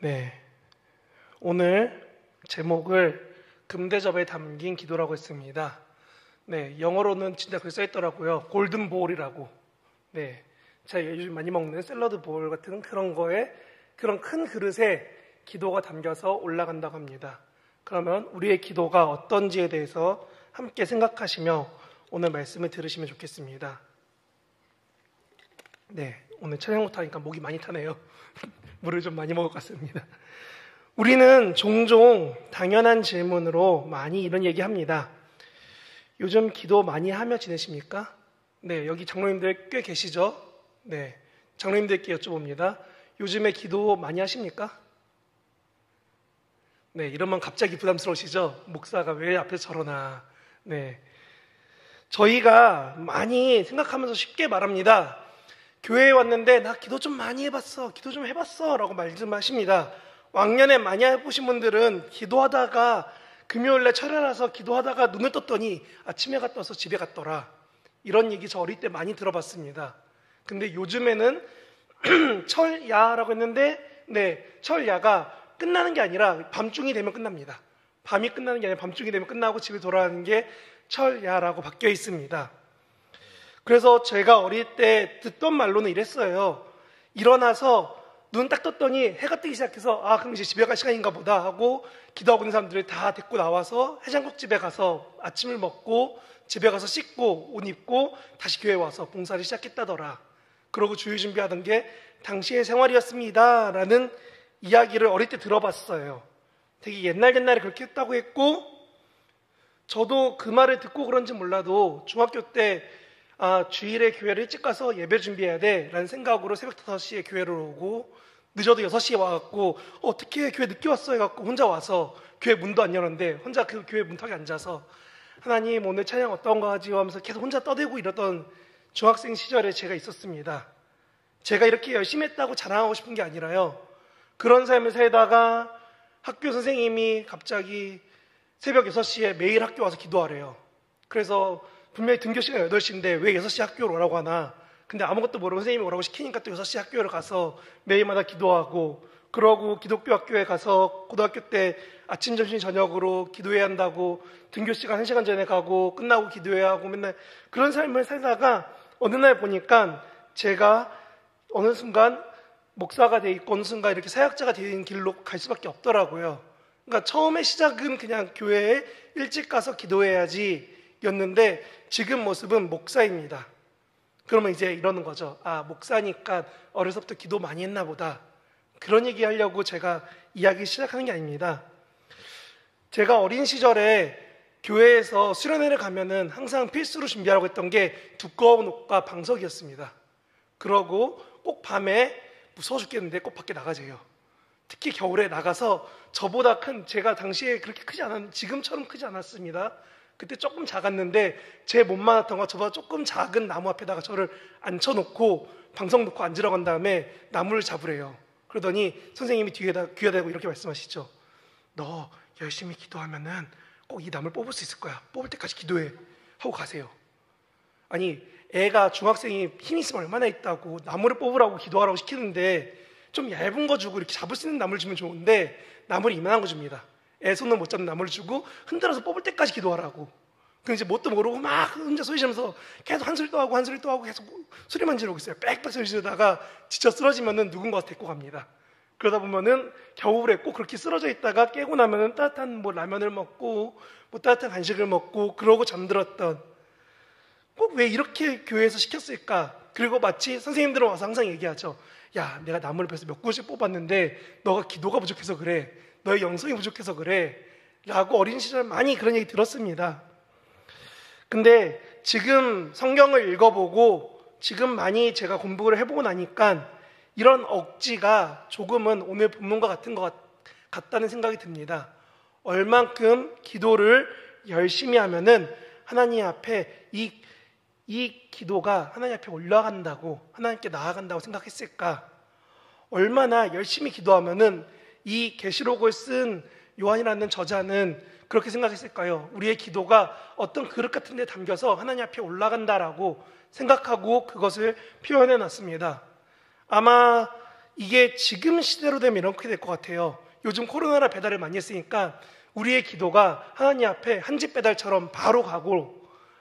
네, 오늘 제목을 금대접에 담긴 기도라고 했습니다. 네, 영어로는 진짜 그렇게 써있더라고요. 골든 볼이라고. 네, 제가 요즘 많이 먹는 샐러드 볼 같은 그런 거에 그런 큰 그릇에 기도가 담겨서 올라간다고 합니다. 그러면 우리의 기도가 어떤지에 대해서 함께 생각하시며 오늘 말씀을 들으시면 좋겠습니다. 네, 오늘 촬영부터 하니까 목이 많이 타네요. 물을 좀 많이 먹을 것 같습니다. 우리는 종종 당연한 질문으로 많이 이런 얘기합니다. 요즘 기도 많이 하며 지내십니까? 네, 여기 장로님들 꽤 계시죠? 네, 장로님들께 여쭤봅니다. 요즘에 기도 많이 하십니까? 네, 이러면 갑자기 부담스러우시죠? 목사가 왜 앞에서 저러나. 네, 저희가 많이 생각하면서 쉽게 말합니다. 교회에 왔는데 나 기도 좀 많이 해봤어, 기도 좀 해봤어 라고 말씀하십니다. 왕년에 많이 해보신 분들은 기도하다가 금요일날 철야라서 기도하다가 눈을 떴더니 아침에 갔다 와서 집에 갔더라, 이런 얘기 저 어릴 때 많이 들어봤습니다. 근데 요즘에는 철야라고 했는데, 네, 철야가 끝나는 게 아니라 밤중이 되면 끝납니다. 밤이 끝나는 게 아니라 밤중이 되면 끝나고 집에 돌아가는 게 철야라고 바뀌어 있습니다. 그래서 제가 어릴 때 듣던 말로는 이랬어요. 일어나서 눈 딱 떴더니 해가 뜨기 시작해서 그럼 이제 집에 갈 시간인가 보다 하고 기도하고 있는 사람들을 다 데리고 나와서 해장국집에 가서 아침을 먹고 집에 가서 씻고 옷 입고 다시 교회에 와서 봉사를 시작했다더라. 그러고 주일 준비하던 게 당시의 생활이었습니다 라는 이야기를 어릴 때 들어봤어요. 되게 옛날에 그렇게 했다고 했고, 저도 그 말을 듣고 그런지 몰라도 중학교 때 주일에 교회를 일찍 가서 예배 준비해야 돼 라는 생각으로 새벽 5시에 교회를 오고 늦어도 6시에 와갖고 어떻게 교회 늦게 왔어 해갖고 혼자 와서 교회 문도 안 열었는데 혼자 그 교회 문턱에 앉아서 하나님 오늘 찬양 어떤가 하지요 하면서 계속 혼자 떠들고 이러던 중학생 시절에 제가 있었습니다. 제가 이렇게 열심히 했다고 자랑하고 싶은 게 아니라요, 그런 삶을 살다가 학교 선생님이 갑자기 새벽 6시에 매일 학교 와서 기도하래요. 그래서 분명히 등교 시간 8시인데 왜 6시 학교로 오라고 하나. 근데 아무것도 모르고 선생님이 오라고 시키니까 또 6시 학교를 가서 매일마다 기도하고, 그러고 기독교 학교에 가서 고등학교 때 아침, 점심, 저녁으로 기도해야 한다고 등교 시간 1시간 전에 가고 끝나고 기도해야 하고 맨날 그런 삶을 살다가 어느 날 보니까 제가 어느 순간 목사가 돼 있고 어느 순간 이렇게 사역자가 되는 길로 갈 수밖에 없더라고요. 그러니까 처음에 시작은 그냥 교회에 일찍 가서 기도해야지 였는데 지금 모습은 목사입니다. 그러면 이제 이러는 거죠. 목사니까 어려서부터 기도 많이 했나 보다. 그런 얘기 하려고 제가 이야기 시작하는 게 아닙니다. 제가 어린 시절에 교회에서 수련회를 가면은 항상 필수로 준비하라고 했던 게 두꺼운 옷과 방석이었습니다. 그러고 꼭 밤에 무서워 죽겠는데 꼭 밖에 나가재요. 특히 겨울에 나가서 저보다 큰, 제가 당시에 그렇게 크지 않았는데 지금처럼 크지 않았습니다. 그때 조금 작았는데 제 몸만했던 거 저보다 조금 작은 나무 앞에다가 저를 앉혀놓고 방석 놓고 앉으라고 한 다음에 나무를 잡으래요. 그러더니 선생님이 귀에다 대고 이렇게 말씀하시죠. 너 열심히 기도하면은 꼭 이 나무를 뽑을 수 있을 거야. 뽑을 때까지 기도해 하고 가세요. 아니, 애가 중학생이 힘이 있으면 얼마나 있다고 나무를 뽑으라고 기도하라고 시키는데 좀 얇은 거 주고 이렇게 잡을 수 있는 나무를 주면 좋은데 나무를 이만한 거 줍니다. 애 손을 못 잡는 나무를 주고 흔들어서 뽑을 때까지 기도하라고. 그럼 이제 뭣도 모르고 막 혼자 소리 지르면서 계속 한 소리 또 하고 계속 소리만 지르고 있어요. 빽빽 소리 지르다가 지쳐 쓰러지면은 누군가가 데리고 갑니다. 그러다 보면은 겨울에 꼭 그렇게 쓰러져 있다가 깨고 나면은 따뜻한 라면을 먹고 따뜻한 간식을 먹고 그러고 잠들었던, 꼭 왜 이렇게 교회에서 시켰을까? 그리고 마치 선생님들은 와서 항상 얘기하죠. 야, 내가 나무를 벼서 몇 그루씩 뽑았는데 너가 기도가 부족해서 그래, 너의 영성이 부족해서 그래 라고 어린 시절 많이 그런 얘기 들었습니다. 근데 지금 성경을 읽어보고 지금 많이 제가 공부를 해보고 나니까 이런 억지가 조금은 오늘 본문과 같은 것 같다는 생각이 듭니다. 얼만큼 기도를 열심히 하면은 하나님 앞에 이 기도가 하나님 앞에 올라간다고, 하나님께 나아간다고 생각했을까? 얼마나 열심히 기도하면은 이 계시록을 쓴 요한이라는 저자는 그렇게 생각했을까요? 우리의 기도가 어떤 그릇 같은 데 담겨서 하나님 앞에 올라간다라고 생각하고 그것을 표현해 놨습니다. 아마 이게 지금 시대로 되면 이렇게 될 것 같아요. 요즘 코로나라 배달을 많이 했으니까 우리의 기도가 하나님 앞에 한집 배달처럼 바로 가고,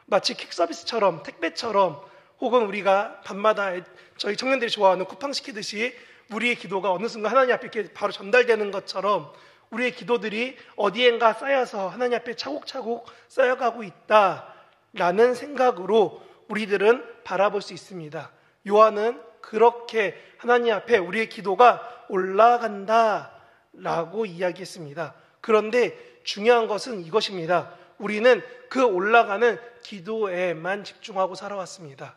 마치 퀵서비스처럼, 택배처럼, 혹은 우리가 밤마다 저희 청년들이 좋아하는 쿠팡 시키듯이 우리의 기도가 어느 순간 하나님 앞에 이렇게 바로 전달되는 것처럼 우리의 기도들이 어디엔가 쌓여서 하나님 앞에 차곡차곡 쌓여가고 있다라는 생각으로 우리들은 바라볼 수 있습니다. 요한은 그렇게 하나님 앞에 우리의 기도가 올라간다라고 이야기했습니다. 그런데 중요한 것은 이것입니다. 우리는 그 올라가는 기도에만 집중하고 살아왔습니다.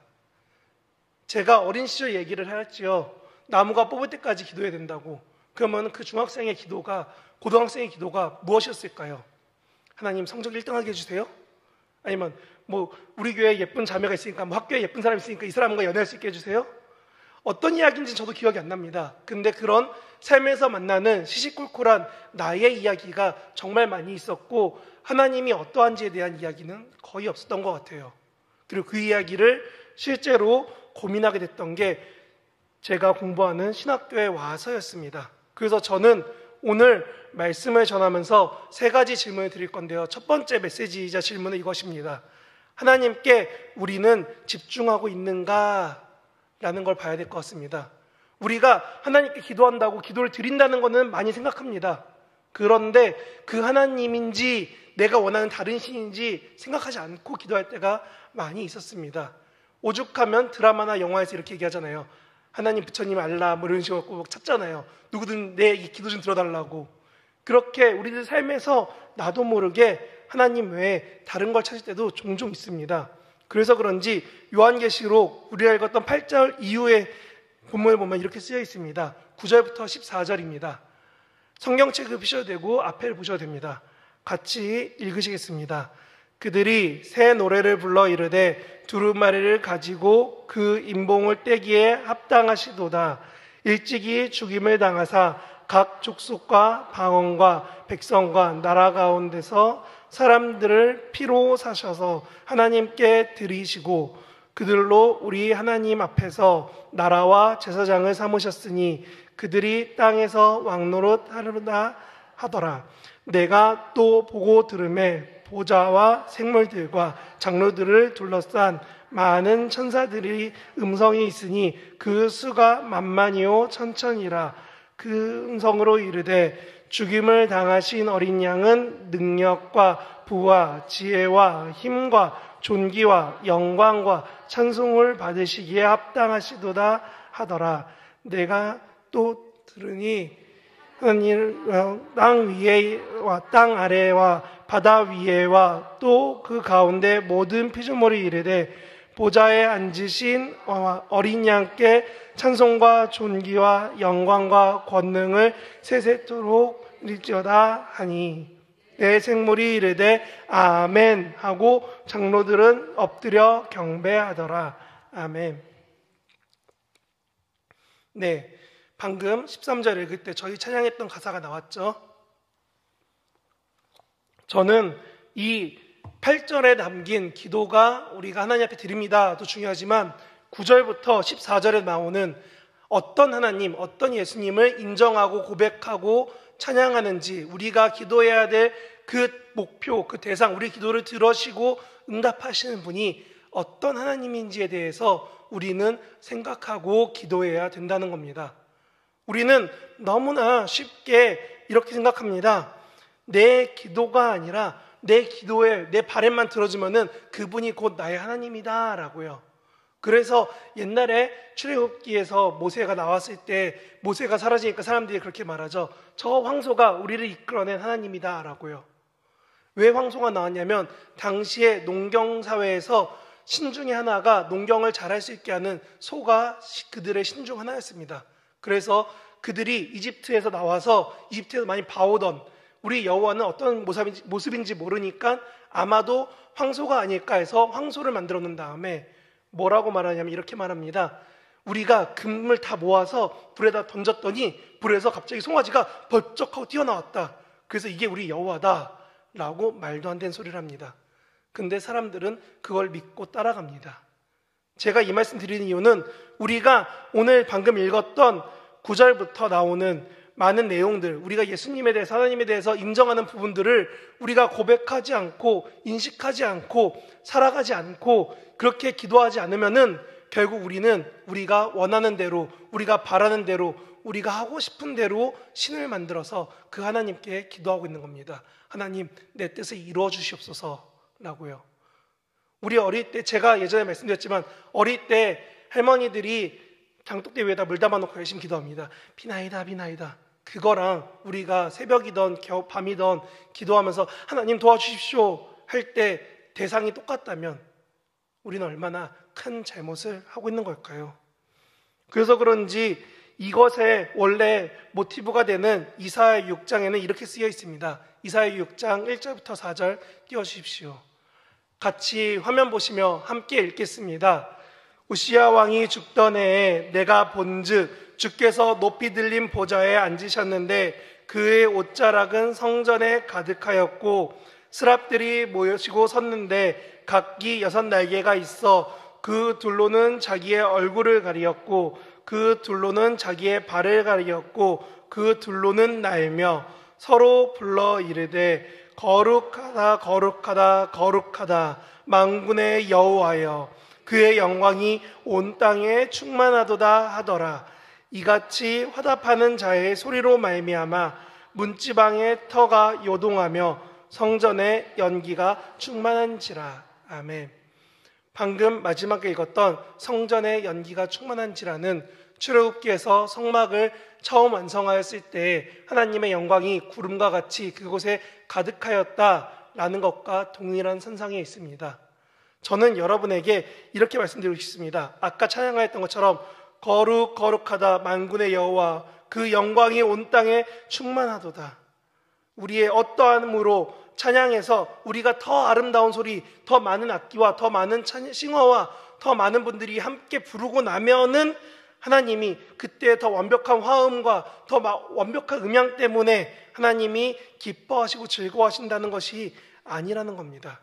제가 어린 시절 얘기를 할지요. 나무가 뽑을 때까지 기도해야 된다고. 그러면 그 중학생의 기도가, 고등학생의 기도가 무엇이었을까요? 하나님 성적 1등하게 해주세요? 아니면 뭐 우리 교회에 예쁜 자매가 있으니까, 뭐 학교에 예쁜 사람이 있으니까 이 사람과 연애할 수 있게 해주세요? 어떤 이야기인지 저도 기억이 안 납니다. 근데 그런 삶에서 만나는 시시콜콜한 나의 이야기가 정말 많이 있었고, 하나님이 어떠한지에 대한 이야기는 거의 없었던 것 같아요. 그리고 그 이야기를 실제로 고민하게 됐던 게 제가 공부하는 신학교에 와서였습니다. 그래서 저는 오늘 말씀을 전하면서 세 가지 질문을 드릴 건데요. 첫 번째 메시지이자 질문은 이것입니다. 하나님께 우리는 집중하고 있는가? 라는 걸 봐야 될 것 같습니다. 우리가 하나님께 기도한다고 기도를 드린다는 것은 많이 생각합니다. 그런데 그 하나님인지 내가 원하는 다른 신인지 생각하지 않고 기도할 때가 많이 있었습니다. 오죽하면 드라마나 영화에서 이렇게 얘기하잖아요. 하나님, 부처님, 알라 뭐 이런 식으로 꼭 찾잖아요. 누구든 내 이 기도 좀 들어달라고. 그렇게 우리들 삶에서 나도 모르게 하나님 외에 다른 걸 찾을 때도 종종 있습니다. 그래서 그런지 요한계시록 우리가 읽었던 8절 이후에 본문을 보면 이렇게 쓰여 있습니다. 9절부터 14절입니다. 성경책을 보셔도 되고 앞에를 보셔도 됩니다. 같이 읽으시겠습니다. 그들이 새 노래를 불러 이르되 두루마리를 가지고 그 임봉을 떼기에 합당하시도다. 일찍이 죽임을 당하사 각 족속과 방언과 백성과 나라 가운데서 사람들을 피로 사셔서 하나님께 드리시고 그들로 우리 하나님 앞에서 나라와 제사장을 삼으셨으니 그들이 땅에서 왕노릇 하려다 하더라. 내가 또 보고 들음에 보좌와 생물들과 장로들을 둘러싼 많은 천사들이 음성이 있으니 그 수가 만만이요 천천이라. 그 음성으로 이르되 죽임을 당하신 어린 양은 능력과 부와 지혜와 힘과 존귀와 영광과 찬송을 받으시기에 합당하시도다 하더라. 내가 또 들으니 하나님 땅 위에와 땅 아래와 바다 위에와 또 그 가운데 모든 피조물이 이르되 보좌에 앉으신 어린 양께 찬송과 존귀와 영광과 권능을 세세토록 일지어다 하니 내 생물이 이르되 아멘 하고 장로들은 엎드려 경배하더라. 아멘. 네, 방금 13절 읽을 때 저희 찬양했던 가사가 나왔죠. 저는 이 8절에 담긴 기도가 우리가 하나님 앞에 드립니다도 중요하지만 9절부터 14절에 나오는 어떤 하나님, 어떤 예수님을 인정하고 고백하고 찬양하는지, 우리가 기도해야 될 그 목표, 그 대상, 우리 기도를 들으시고 응답하시는 분이 어떤 하나님인지에 대해서 우리는 생각하고 기도해야 된다는 겁니다. 우리는 너무나 쉽게 이렇게 생각합니다. 내 기도가 아니라 내 기도에 내 바램만 들어주면은 그분이 곧 나의 하나님이다 라고요. 그래서 옛날에 출애굽기에서 모세가 나왔을 때 모세가 사라지니까 사람들이 그렇게 말하죠. 저 황소가 우리를 이끌어낸 하나님이다 라고요. 왜 황소가 나왔냐면 당시에 농경사회에서 신 중에 하나가 농경을 잘할 수 있게 하는 소가 그들의 신 중 하나였습니다. 그래서 그들이 이집트에서 나와서 이집트에서 많이 봐오던 우리 여호와는 어떤 모습인지 모르니까 아마도 황소가 아닐까 해서 황소를 만들어 놓은 다음에 뭐라고 말하냐면 이렇게 말합니다. 우리가 금을 다 모아서 불에다 던졌더니 불에서 갑자기 송아지가 벌쩍하고 튀어나왔다. 그래서 이게 우리 여호와다 라고 말도 안 되는 소리를 합니다. 근데 사람들은 그걸 믿고 따라갑니다. 제가 이 말씀 드리는 이유는 우리가 오늘 방금 읽었던 9절부터 나오는 많은 내용들, 우리가 예수님에 대해서, 하나님에 대해서 인정하는 부분들을 우리가 고백하지 않고 인식하지 않고 살아가지 않고 그렇게 기도하지 않으면은 결국 우리는 우리가 원하는 대로, 우리가 바라는 대로, 우리가 하고 싶은 대로 신을 만들어서 그 하나님께 기도하고 있는 겁니다. 하나님, 내 뜻을 이루어 주시옵소서라고요. 우리 어릴 때, 제가 예전에 말씀드렸지만 어릴 때 할머니들이 장독대 위에다 물 담아놓고 열심히 기도합니다. 비나이다 비나이다. 그거랑 우리가 새벽이던 밤이던 기도하면서 하나님 도와주십시오 할 때 대상이 똑같다면 우리는 얼마나 큰 잘못을 하고 있는 걸까요? 그래서 그런지 이것의 원래 모티브가 되는 이사야 6장에는 이렇게 쓰여 있습니다. 이사야 6장 1절부터 4절 띄워주십시오. 같이 화면 보시며 함께 읽겠습니다. 우시야 왕이 죽던 해에 내가 본즉 주께서 높이 들린 보좌에 앉으셨는데 그의 옷자락은 성전에 가득하였고 스랍들이 모여지고 섰는데 각기 6날개가 있어 그 둘로는 자기의 얼굴을 가리었고 그 둘로는 자기의 발을 가리었고 그 둘로는 날며 서로 불러 이르되 거룩하다 거룩하다 거룩하다 만군의 여호와여 그의 영광이 온 땅에 충만하도다 하더라. 이같이 화답하는 자의 소리로 말미암아 문지방의 터가 요동하며 성전의 연기가 충만한지라. 아멘. 방금 마지막에 읽었던 성전의 연기가 충만한지라는 출애굽기에서 성막을 처음 완성하였을 때 하나님의 영광이 구름과 같이 그곳에 가득하였다라는 것과 동일한 선상에 있습니다. 저는 여러분에게 이렇게 말씀드리고 싶습니다. 아까 찬양하였던 것처럼 거룩 거룩하다 만군의 여호와 그 영광이 온 땅에 충만하도다. 우리의 어떠함으로 찬양해서 우리가 더 아름다운 소리, 더 많은 악기와 더 많은 싱어와 더 많은 분들이 함께 부르고 나면은 하나님이 그때 더 완벽한 화음과 더 완벽한 음향 때문에 하나님이 기뻐하시고 즐거워하신다는 것이 아니라는 겁니다.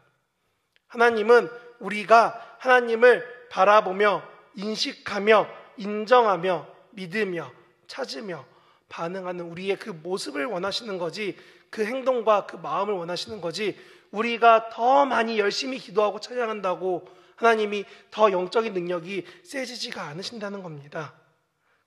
하나님은 우리가 하나님을 바라보며 인식하며 인정하며 믿으며 찾으며 반응하는 우리의 그 모습을 원하시는 거지, 그 행동과 그 마음을 원하시는 거지, 우리가 더 많이 열심히 기도하고 찬양한다고 하나님이 더 영적인 능력이 세지지가 않으신다는 겁니다.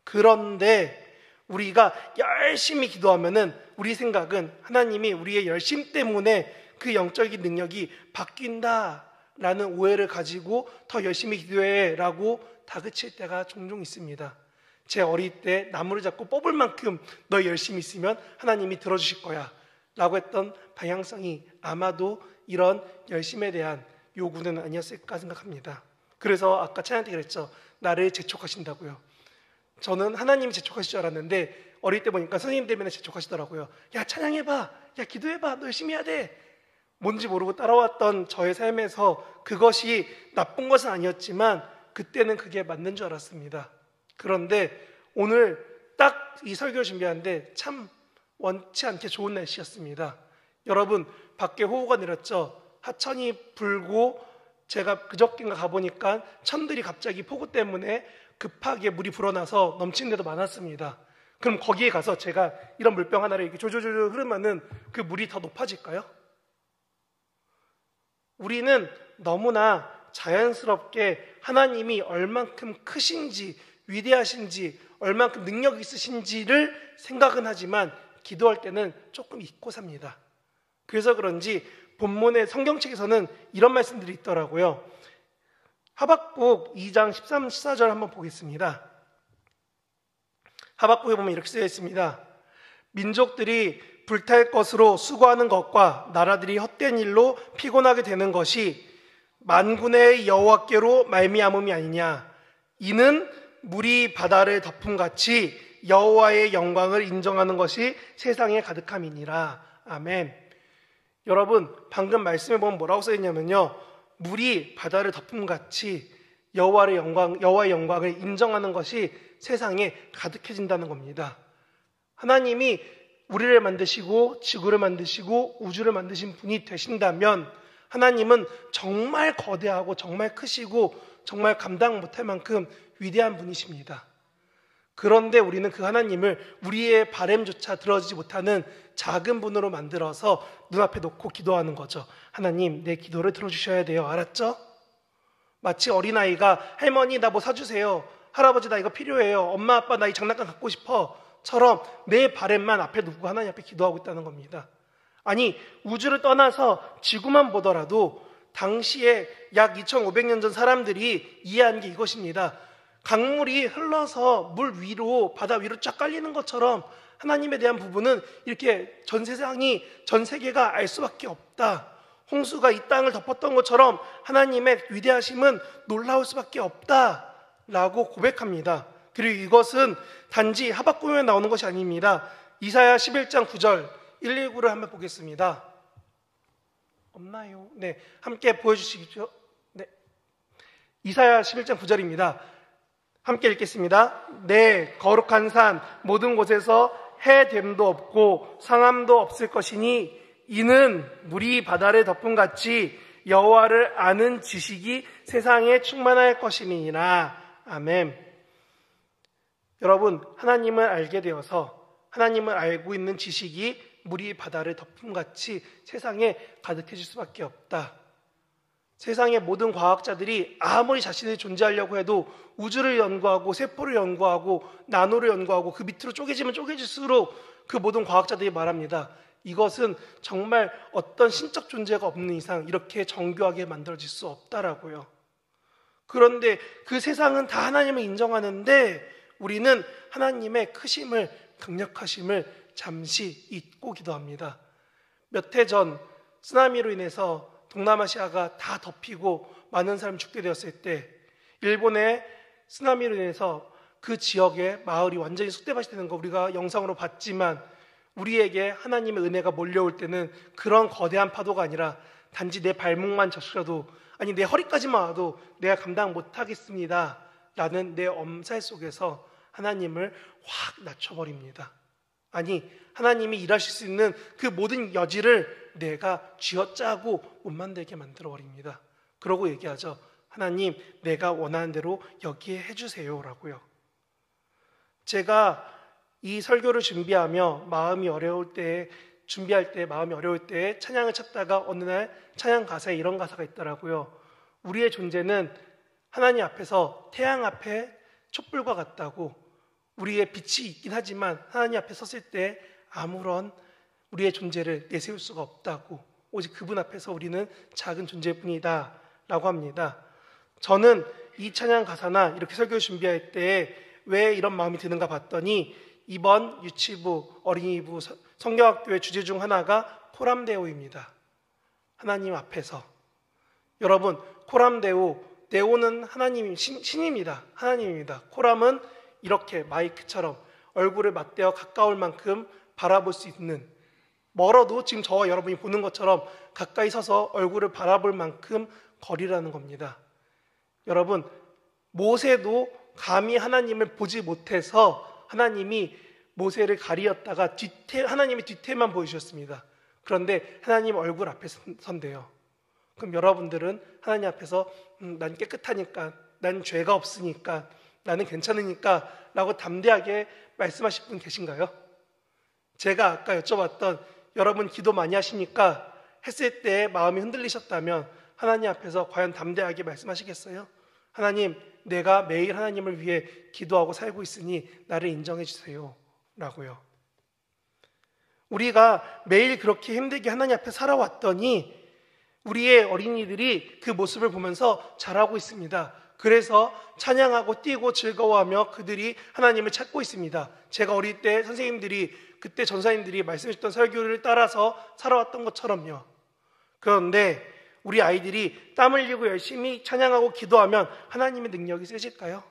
그런데 우리가 열심히 기도하면은 우리 생각은 하나님이 우리의 열심 때문에 그 영적인 능력이 바뀐다라는 오해를 가지고 더 열심히 기도해라고 다그칠 때가 종종 있습니다. 제 어릴 때 나무를 잡고 뽑을 만큼 너 열심히 있으면 하나님이 들어주실 거야 라고 했던 방향성이 아마도 이런 열심에 대한 요구는 아니었을까 생각합니다. 그래서 아까 찬양 때 그랬죠. 나를 재촉하신다고요. 저는 하나님이 재촉하실 줄 알았는데 어릴 때 보니까 선생님 때문에 재촉하시더라고요. 야 찬양해봐, 야 기도해봐, 너 열심히 해야 돼. 뭔지 모르고 따라왔던 저의 삶에서 그것이 나쁜 것은 아니었지만 그때는 그게 맞는 줄 알았습니다. 그런데 오늘 딱 이 설교를 준비하는데 참 원치 않게 좋은 날씨였습니다. 여러분 밖에 호우가 내렸죠. 하천이 불고 제가 그저께인가 가보니까 천들이 갑자기 폭우 때문에 급하게 물이 불어나서 넘치는 데도 많았습니다. 그럼 거기에 가서 제가 이런 물병 하나를 이렇게 조조조조 흐르면은 그 물이 더 높아질까요? 우리는 너무나 자연스럽게 하나님이 얼만큼 크신지 위대하신지 얼만큼 능력이 있으신지를 생각은 하지만 기도할 때는 조금 잊고 삽니다. 그래서 그런지 본문의 성경책에서는 이런 말씀들이 있더라고요. 하박국 2장 13, 14절 한번 보겠습니다. 하박국에 보면 이렇게 쓰여 있습니다. 민족들이 불탈 것으로 수고하는 것과 나라들이 헛된 일로 피곤하게 되는 것이 만군의 여호와께로 말미암음이 아니냐. 이는 물이 바다를 덮음같이 여호와의 영광을 인정하는 것이 세상에 가득함이니라. 아멘. 여러분 방금 말씀에 보면 뭐라고 써있냐면요, 물이 바다를 덮음같이 여호와의 영광을 인정하는 것이 세상에 가득해진다는 겁니다. 하나님이 우리를 만드시고 지구를 만드시고 우주를 만드신 분이 되신다면 하나님은 정말 거대하고 정말 크시고 정말 감당 못할 만큼 위대한 분이십니다. 그런데 우리는 그 하나님을 우리의 바램조차 들어주지 못하는 작은 분으로 만들어서 눈앞에 놓고 기도하는 거죠. 하나님, 내 기도를 들어주셔야 돼요. 알았죠? 마치 어린아이가 할머니 나 뭐 사주세요, 할아버지 나 이거 필요해요, 엄마 아빠 나 이 장난감 갖고 싶어 처럼 내 바램만 앞에 두고 하나님 앞에 기도하고 있다는 겁니다. 아니, 우주를 떠나서 지구만 보더라도 당시에 약 2500년 전 사람들이 이해한 게 이것입니다. 강물이 흘러서 물 위로, 바다 위로 쫙 깔리는 것처럼 하나님에 대한 부분은 이렇게 전 세상이, 전 세계가 알 수밖에 없다. 홍수가 이 땅을 덮었던 것처럼 하나님의 위대하심은 놀라울 수밖에 없다 라고 고백합니다. 그리고 이것은 단지 하박국에 나오는 것이 아닙니다. 이사야 11장 9절 119를 한번 보겠습니다. 없나요? 네, 함께 보여주시죠. 네, 이사야 11장 9절입니다. 함께 읽겠습니다. 내 거룩한 산 모든 곳에서 해됨도 없고 상함도 없을 것이니 이는 물이 바다를 덮음 같이 여호와를 아는 지식이 세상에 충만할 것임이니라. 아멘. 여러분, 하나님을 알게 되어서 하나님을 알고 있는 지식이 물이 바다를 덮음 같이 세상에 가득해질 수밖에 없다. 세상의 모든 과학자들이 아무리 자신이 존재하려고 해도 우주를 연구하고 세포를 연구하고 나노를 연구하고 그 밑으로 쪼개지면 쪼개질수록 그 모든 과학자들이 말합니다. 이것은 정말 어떤 신적 존재가 없는 이상 이렇게 정교하게 만들어질 수 없다라고요. 그런데 그 세상은 다 하나님을 인정하는데 우리는 하나님의 크심을, 강력하심을 잠시 잊고 기도합니다. 몇 해 전 쓰나미로 인해서 동남아시아가 다 덮이고 많은 사람이 죽게 되었을 때 일본의 쓰나미로 인해서 그 지역의 마을이 완전히 쑥대밭이 되는 거 우리가 영상으로 봤지만 우리에게 하나님의 은혜가 몰려올 때는 그런 거대한 파도가 아니라 단지 내 발목만 적셔도, 아니 내 허리까지만 와도 내가 감당 못하겠습니다 라는 내 엄살 속에서 하나님을 확 낮춰버립니다. 아니, 하나님이 일하실 수 있는 그 모든 여지를 내가 쥐어짜고 못 만들게 만들어버립니다. 그러고 얘기하죠. 하나님, 내가 원하는 대로 여기에 해주세요 라고요. 제가 이 설교를 준비하며 마음이 어려울 때, 준비할 때 마음이 어려울 때 찬양을 찾다가 어느 날 찬양 가사에 이런 가사가 있더라고요. 우리의 존재는 하나님 앞에서 태양 앞에 촛불과 같다고. 우리의 빛이 있긴 하지만 하나님 앞에 섰을 때 아무런 우리의 존재를 내세울 수가 없다고. 오직 그분 앞에서 우리는 작은 존재일 뿐이다 라고 합니다. 저는 이 찬양 가사나 이렇게 설교를 준비할 때 왜 이런 마음이 드는가 봤더니 이번 유치부, 어린이부, 성경학교의 주제 중 하나가 코람데오입니다. 하나님 앞에서. 여러분, 코람데오, 데오는 하나님, 신입니다. 하나님입니다. 코람은 이렇게 마이크처럼 얼굴을 맞대어 가까울 만큼 바라볼 수 있는, 멀어도 지금 저와 여러분이 보는 것처럼 가까이 서서 얼굴을 바라볼 만큼 거리라는 겁니다. 여러분, 모세도 감히 하나님을 보지 못해서 하나님이 모세를 가리었다가 하나님의 뒤태만 보여주셨습니다. 그런데 하나님 얼굴 앞에 선대요. 그럼 여러분들은 하나님 앞에서 난 깨끗하니까, 난 죄가 없으니까, 나는 괜찮으니까 라고 담대하게 말씀하실 분 계신가요? 제가 아까 여쭤봤던 여러분 기도 많이 하십니까? 했을 때 마음이 흔들리셨다면 하나님 앞에서 과연 담대하게 말씀하시겠어요? 하나님, 내가 매일 하나님을 위해 기도하고 살고 있으니 나를 인정해 주세요 라고요. 우리가 매일 그렇게 힘들게 하나님 앞에 살아왔더니 우리의 어린이들이 그 모습을 보면서 자라고 있습니다. 그래서 찬양하고 뛰고 즐거워하며 그들이 하나님을 찾고 있습니다. 제가 어릴 때 선생님들이, 그때 전사님들이 말씀해 주셨던 설교를 따라서 살아왔던 것처럼요. 그런데 우리 아이들이 땀 흘리고 열심히 찬양하고 기도하면 하나님의 능력이 세질까요?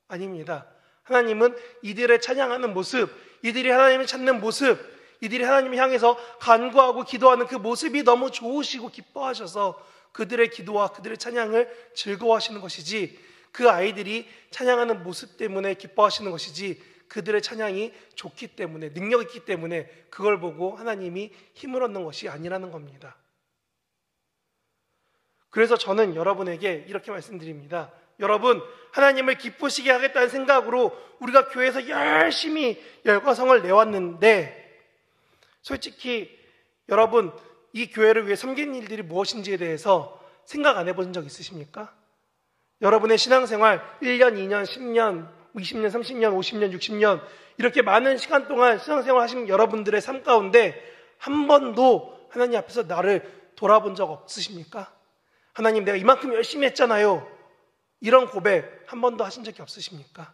아닙니다. 하나님은 이들의 찬양하는 모습, 이들이 하나님을 찾는 모습, 이들이 하나님을 향해서 간구하고 기도하는 그 모습이 너무 좋으시고 기뻐하셔서 그들의 기도와 그들의 찬양을 즐거워하시는 것이지, 그 아이들이 찬양하는 모습 때문에 기뻐하시는 것이지, 그들의 찬양이 좋기 때문에, 능력이 있기 때문에 그걸 보고 하나님이 힘을 얻는 것이 아니라는 겁니다. 그래서 저는 여러분에게 이렇게 말씀드립니다. 여러분, 하나님을 기쁘시게 하겠다는 생각으로 우리가 교회에서 열심히 열과성을 내왔는데, 솔직히 여러분, 이 교회를 위해 섬기는 일들이 무엇인지에 대해서 생각 안 해본 적 있으십니까? 여러분의 신앙생활 1년, 2년, 10년, 20년, 30년, 50년, 60년 이렇게 많은 시간 동안 신앙생활 하신 여러분들의 삶 가운데 한 번도 하나님 앞에서 나를 돌아본 적 없으십니까? 하나님, 내가 이만큼 열심히 했잖아요. 이런 고백 한 번도 하신 적이 없으십니까?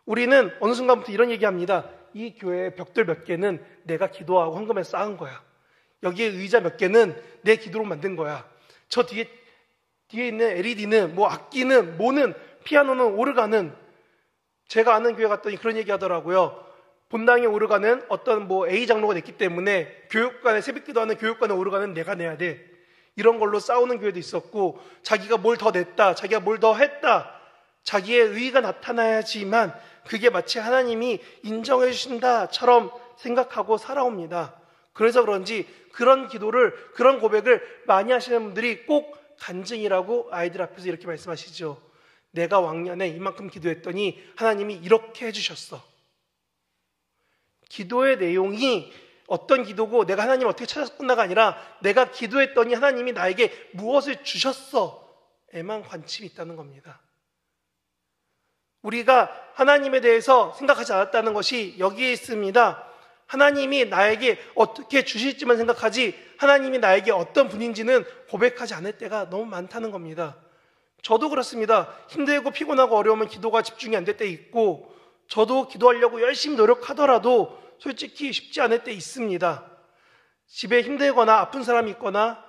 우리는 어느 순간부터 이런 얘기합니다. 이 교회의 벽돌 몇 개는 내가 기도하고 헌금해서 쌓은 거야. 여기에 의자 몇 개는 내 기도로 만든 거야. 저 뒤에 있는 LED는 뭐 악기는 뭐는 피아노는 오르간은, 제가 아는 교회 갔더니 그런 얘기 하더라고요. 본당의 오르간은 어떤 뭐 A 장로가 냈기 때문에 교육관에 새벽기도 하는 교육관의 오르간은 내가 내야 돼. 이런 걸로 싸우는 교회도 있었고, 자기가 뭘 더 냈다, 자기가 뭘 더 했다, 자기의 의의가 나타나야지만 그게 마치 하나님이 인정해 주신다처럼 생각하고 살아옵니다. 그래서 그런지 그런 기도를, 그런 고백을 많이 하시는 분들이 꼭 간증이라고 아이들 앞에서 이렇게 말씀하시죠. 내가 왕년에 이만큼 기도했더니 하나님이 이렇게 해주셨어. 기도의 내용이 어떤 기도고 내가 하나님을 어떻게 찾았구나가 아니라 내가 기도했더니 하나님이 나에게 무엇을 주셨어에만 관심이 있다는 겁니다. 우리가 하나님에 대해서 생각하지 않았다는 것이 여기에 있습니다. 하나님이 나에게 어떻게 주실지만 생각하지 하나님이 나에게 어떤 분인지는 고백하지 않을 때가 너무 많다는 겁니다. 저도 그렇습니다. 힘들고 피곤하고 어려우면 기도가 집중이 안 될 때 있고, 저도 기도하려고 열심히 노력하더라도 솔직히 쉽지 않을 때 있습니다. 집에 힘들거나 아픈 사람이 있거나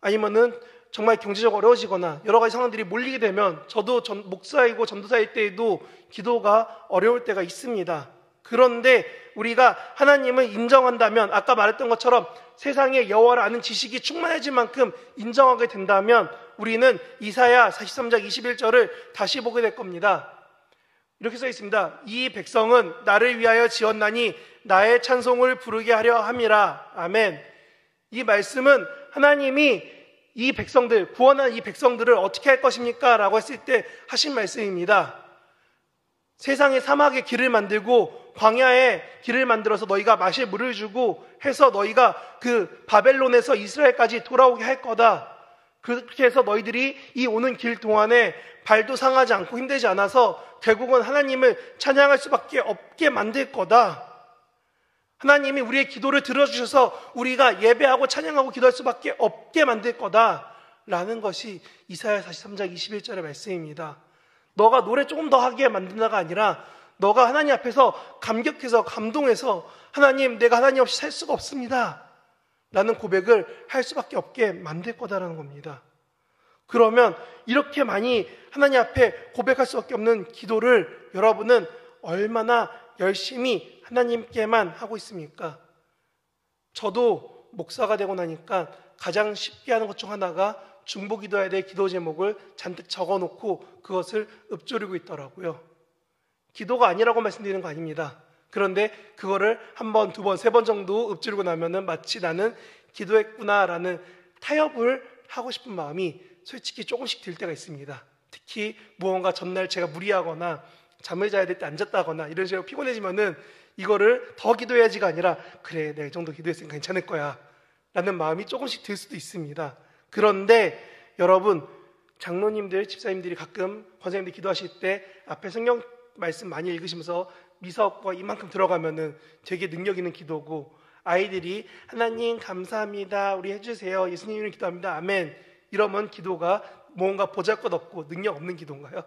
아니면은 정말 경제적으로 어려워지거나 여러 가지 상황들이 몰리게 되면 저도 목사이고 전도사일 때에도 기도가 어려울 때가 있습니다. 그런데 우리가 하나님을 인정한다면, 아까 말했던 것처럼 세상의 여호와를 아는 지식이 충만해질 만큼 인정하게 된다면 우리는 이사야 43장 21절을 다시 보게 될 겁니다. 이렇게 써 있습니다. 이 백성은 나를 위하여 지었나니 나의 찬송을 부르게 하려 함이라. 아멘. 이 말씀은 하나님이 이 백성들, 구원한 이 백성들을 어떻게 할 것입니까? 라고 했을 때 하신 말씀입니다. 세상의 사막에 길을 만들고 광야에 길을 만들어서 너희가 마실 물을 주고 해서 너희가 그 바벨론에서 이스라엘까지 돌아오게 할 거다. 그렇게 해서 너희들이 이 오는 길 동안에 발도 상하지 않고 힘들지 않아서 결국은 하나님을 찬양할 수밖에 없게 만들 거다. 하나님이 우리의 기도를 들어주셔서 우리가 예배하고 찬양하고 기도할 수밖에 없게 만들 거다 라는 것이 이사야 43장 21절의 말씀입니다. 너가 노래 조금 더 하게 만든다가 아니라 너가 하나님 앞에서 감격해서 감동해서 하나님, 내가 하나님 없이 살 수가 없습니다 라는 고백을 할 수밖에 없게 만들 거다라는 겁니다. 그러면 이렇게 많이 하나님 앞에 고백할 수밖에 없는 기도를 여러분은 얼마나 열심히 하나님께만 하고 있습니까? 저도 목사가 되고 나니까 가장 쉽게 하는 것 중 하나가 중보기도해야 될 기도 제목을 잔뜩 적어놓고 그것을 읊조리고 있더라고요. 기도가 아니라고 말씀드리는 거 아닙니다. 그런데 그거를 한 번, 두 번, 세 번 정도 읊조리고 나면은 마치 나는 기도했구나라는 타협을 하고 싶은 마음이 솔직히 조금씩 들 때가 있습니다. 특히 무언가 전날 제가 무리하거나 잠을 자야 될 때 안 잤다거나 이런 식으로 피곤해지면은 이거를 더 기도해야지가 아니라 그래, 내가 이 정도 기도했으니까 괜찮을 거야 라는 마음이 조금씩 들 수도 있습니다. 그런데 여러분, 장로님들, 집사님들이 가끔 권사님들 기도하실 때 앞에 성경 말씀 많이 읽으시면서 미석과 이만큼 들어가면은 되게 능력 있는 기도고, 아이들이 하나님 감사합니다, 우리 해주세요, 예수님을 기도합니다, 아멘 이러면 기도가 뭔가 보잘것없고 능력 없는 기도인가요?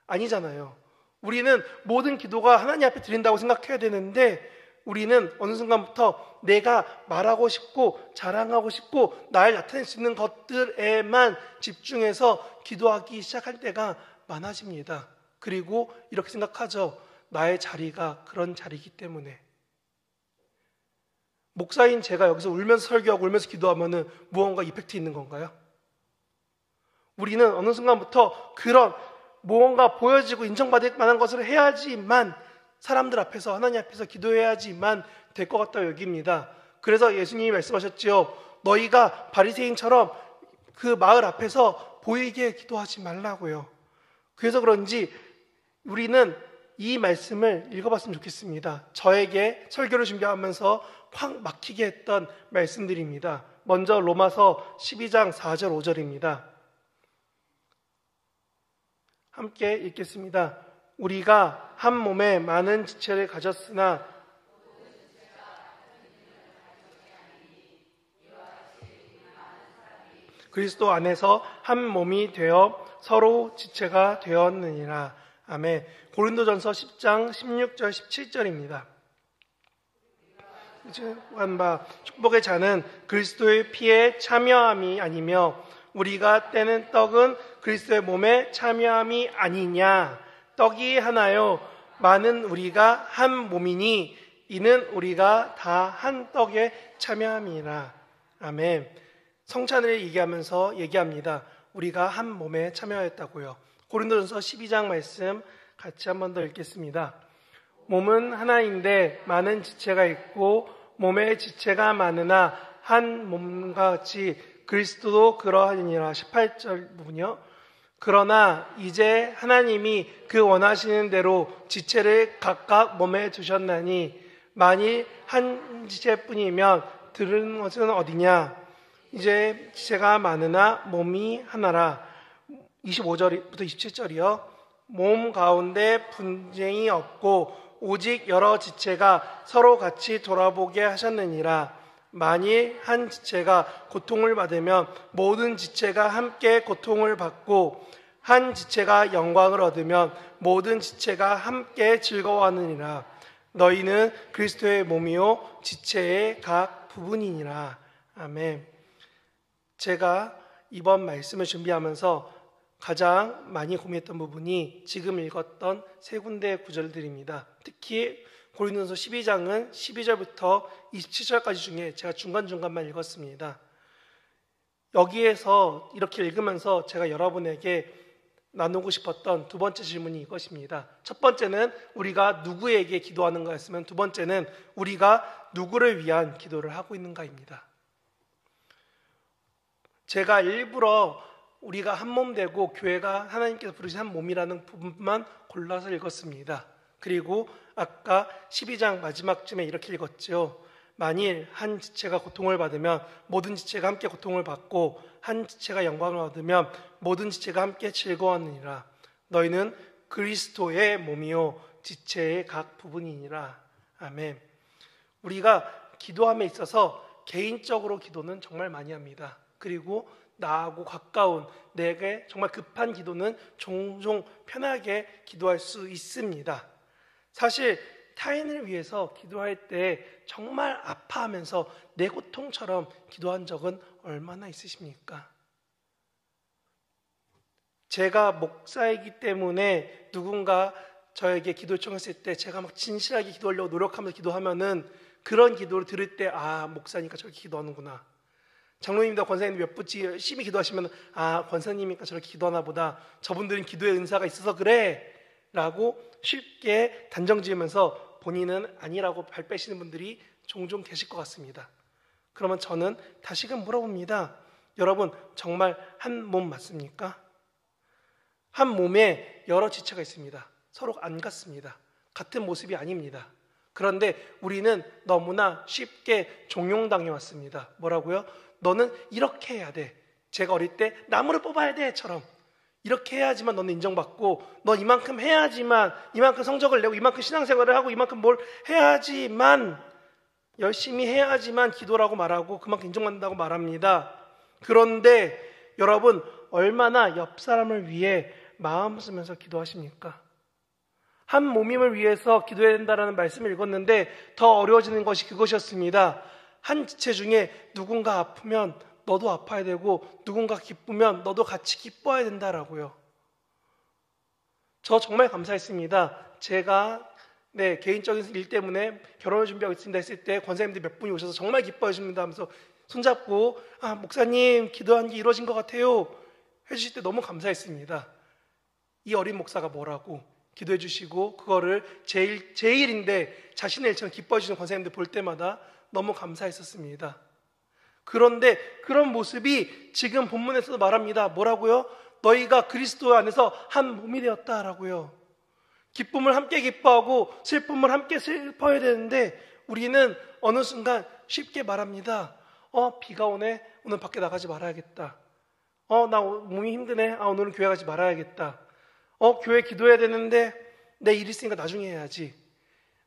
아니잖아요. 우리는 모든 기도가 하나님 앞에 드린다고 생각해야 되는데 우리는 어느 순간부터 내가 말하고 싶고 자랑하고 싶고 나를 나타낼 수 있는 것들에만 집중해서 기도하기 시작할 때가 많아집니다. 그리고 이렇게 생각하죠. 나의 자리가 그런 자리이기 때문에. 목사인 제가 여기서 울면서 설교하고 울면서 기도하면은 무언가 이펙트 있는 건가요? 우리는 어느 순간부터 그런 무언가 보여지고 인정받을 만한 것을 해야지만, 사람들 앞에서, 하나님 앞에서 기도해야지만 될 것 같다고 여깁니다. 그래서 예수님이 말씀하셨죠. 너희가 바리새인처럼 그 마을 앞에서 보이게 기도하지 말라고요. 그래서 그런지 우리는 이 말씀을 읽어봤으면 좋겠습니다. 저에게 설교를 준비하면서 확 막히게 했던 말씀들입니다. 먼저 로마서 12장 4절 5절입니다. 함께 읽겠습니다. 우리가 한 몸에 많은 지체를 가졌으나 그리스도 안에서 한 몸이 되어 서로 지체가 되었느니라. 아멘. 고린도전서 10장 16절 17절입니다. 바 축복의 잔은 그리스도의 피에 참여함이 아니며 우리가 떼는 떡은 그리스도의 몸에 참여함이 아니냐. 떡이 하나요 많은 우리가 한 몸이니 이는 우리가 다 한 떡에 참여함이라. 아멘. 성찬을 얘기합니다. 우리가 한 몸에 참여했다고요. 고린도전서 12장 말씀 같이 한 번 더 읽겠습니다. 몸은 하나인데 많은 지체가 있고 몸에 지체가 많으나 한 몸과 같이 그리스도도 그러하니라. 18절 부분이요. 그러나 이제 하나님이 그 원하시는 대로 지체를 각각 몸에 두셨나니 만일 한 지체뿐이면 들은 것은 어디냐. 이제 지체가 많으나 몸이 하나라. 25절부터 27절이요. 몸 가운데 분쟁이 없고 오직 여러 지체가 서로 같이 돌아보게 하셨느니라. 만일 한 지체가 고통을 받으면 모든 지체가 함께 고통을 받고 한 지체가 영광을 얻으면 모든 지체가 함께 즐거워하느니라. 너희는 그리스도의 몸이요 지체의 각 부분이니라. 아멘. 제가 이번 말씀을 준비하면서 가장 많이 고민했던 부분이 지금 읽었던 세 군데의 구절들입니다. 특히 고린도전서 12장은 12절부터 27절까지 중에 제가 중간중간만 읽었습니다. 여기에서 이렇게 읽으면서 제가 여러분에게 나누고 싶었던 두 번째 질문이 이것입니다. 첫 번째는 우리가 누구에게 기도하는가였으면 두 번째는 우리가 누구를 위한 기도를 하고 있는가입니다. 제가 일부러 우리가 한 몸 되고 교회가 하나님께서 부르신 한 몸이라는 부분만 골라서 읽었습니다. 그리고 아까 12장 마지막쯤에 이렇게 읽었죠. 만일 한 지체가 고통을 받으면 모든 지체가 함께 고통을 받고 한 지체가 영광을 얻으면 모든 지체가 함께 즐거워하느니라. 너희는 그리스도의 몸이요 지체의 각 부분이니라. 아멘. 우리가 기도함에 있어서 개인적으로 기도는 정말 많이 합니다. 그리고 나하고 가까운 내게 정말 급한 기도는 종종 편하게 기도할 수 있습니다. 사실 타인을 위해서 기도할 때 정말 아파하면서 내 고통처럼 기도한 적은 얼마나 있으십니까? 제가 목사이기 때문에 누군가 저에게 기도 요청했을 때 제가 막 진실하게 기도하려고 노력하면서 기도하면은 그런 기도를 들을 때 목사니까 저렇게 기도하는구나. 장로님과 권사님들 몇 분씩 열심히 기도하시면 권사님이니까 저렇게 기도하나 보다. 저분들은 기도의 은사가 있어서 그래 라고 쉽게 단정 지으면서 본인은 아니라고 발 빼시는 분들이 종종 계실 것 같습니다. 그러면 저는 다시금 물어봅니다. 여러분 정말 한 몸 맞습니까? 한 몸에 여러 지체가 있습니다. 서로 안 같습니다. 같은 모습이 아닙니다. 그런데 우리는 너무나 쉽게 종용당해 왔습니다. 뭐라고요? 너는 이렇게 해야 돼. 제가 어릴 때 나무를 뽑아야 돼 처럼 이렇게 해야지만 너는 인정받고 너 이만큼 해야지만 이만큼 성적을 내고 이만큼 신앙생활을 하고 이만큼 뭘 해야지만 열심히 해야지만 기도라고 말하고 그만큼 인정받는다고 말합니다. 그런데 여러분 얼마나 옆 사람을 위해 마음 쓰면서 기도하십니까? 한 몸임을 위해서 기도해야 된다는 말씀을 읽었는데 더 어려워지는 것이 그것이었습니다. 한 지체 중에 누군가 아프면 너도 아파야 되고 누군가 기쁘면 너도 같이 기뻐야 된다라고요. 저 정말 감사했습니다. 제가 개인적인 일 때문에 결혼을 준비하고 있습니다 했을 때 권사님들 몇 분이 오셔서 정말 기뻐해 주십니다 하면서 손잡고 목사님 기도한 게 이루어진 것 같아요 해주실 때 너무 감사했습니다. 이 어린 목사가 뭐라고 기도해 주시고 그거를 제 일인데 자신의 일처럼 기뻐해 주시는 권사님들 볼 때마다 너무 감사했었습니다. 그런데 그런 모습이 지금 본문에서도 말합니다. 뭐라고요? 너희가 그리스도 안에서 한 몸이 되었다라고요. 기쁨을 함께 기뻐하고 슬픔을 함께 슬퍼해야 되는데 우리는 어느 순간 쉽게 말합니다. 비가 오네. 오늘 밖에 나가지 말아야겠다. 나 몸이 힘드네. 오늘은 교회 가지 말아야겠다. 교회 기도해야 되는데 내 일 있으니까 나중에 해야지.